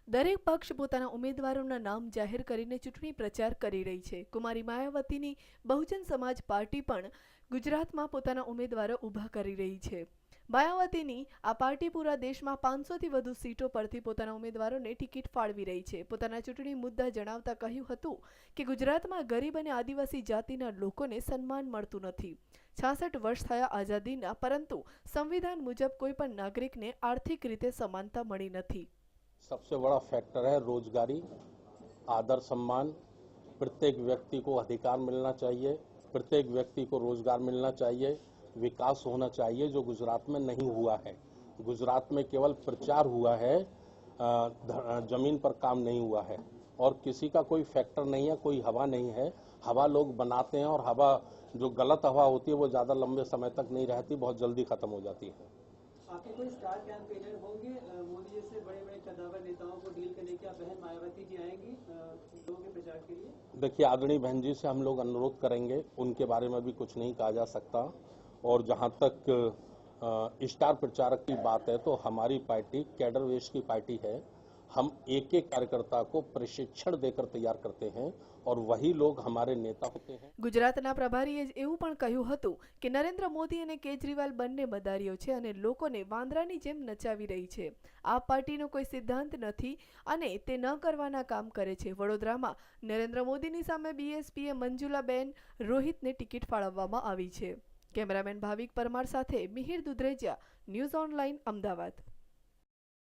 દરેક પક્ષ પોતાના ઉમેદવારોના નામ જાહેર કરીને ચૂંટણી પ્રચાર કરી રહી છે। કુમારી માયાવતીની બહુજન સમાજ પાર્ટી પણ ગુજરાતમાં પોતાના ઉમેદવારો ઊભા કરી રહી છે। માયાવતીની આ પાર્ટી પૂરા દેશમાં 500થી વધુ સીટો પરથી પોતાના ઉમેદવારોને ટિકિટ ફાળવી રહી છે। પોતાના ચૂંટણી મુદ્દા જણાવતા કહ્યું હતું કે ગુજરાતમાં ગરીબ અને આદિવાસી જાતિના લોકોને સન્માન મળતું નથી। 66 વર્ષ થયા આઝાદીના, પરંતુ સંવિધાન મુજબ કોઈ પણ નાગરિકને આર્થિક રીતે સમાનતા મળી નથી। सबसे बड़ा फैक्टर है रोजगारी, आदर सम्मान। प्रत्येक व्यक्ति को अधिकार मिलना चाहिए, प्रत्येक व्यक्ति को रोजगार मिलना चाहिए, विकास होना चाहिए, जो गुजरात में नहीं हुआ है। गुजरात में केवल प्रचार हुआ है, जमीन पर काम नहीं हुआ है। और किसी का कोई फैक्टर नहीं है, कोई हवा नहीं है। हवा लोग बनाते हैं और हवा जो गलत हवा होती है वो ज्यादा लंबे समय तक नहीं रहती, बहुत जल्दी खत्म हो जाती है। आपके कोई स्टार कैंपेनर होंगे मोदी जैसे बड़े-बड़े कद्दावर नेताओं को डील करने के? बहन मायावती जी आएंगी लोगों के प्रचार के लिए? देखिए, आदरणीय बहन जी से हम लोग अनुरोध करेंगे, उनके बारे में भी कुछ नहीं कहा जा सकता। और जहां तक स्टार प्रचारक की बात है तो हमारी पार्टी कैडर वेश की पार्टी है। हम एक एक कार्यकर्ता को प्रशिक्षण देकर तैयार करते हैं और वही लोग हमारे नेता होते हैं। ગુજરાતના પ્રભારીએ એવું પણ કહ્યું હતું કે નરેન્દ્ર મોદી અને કેજરીવાલ બંને મદારીઓ છે અને લોકોને વાંદરાની જેમ નચાવી રહી છે। આ પાર્ટીનો કોઈ સિદ્ધાંત નથી અને તે ન કરવાના કામ કરે છે। વડોદરામાં નરેન્દ્ર મોદીની સામે બીએસપીએ મંજુલાબેન રોહિતને ટિકિટ ફાળવવામાં આવી છે। કેમેરામેન ભાવિક પરમાર સાથે મિહિર દુધરેજા, ન્યૂઝ ઓનલાઈન, અમદાવાદ।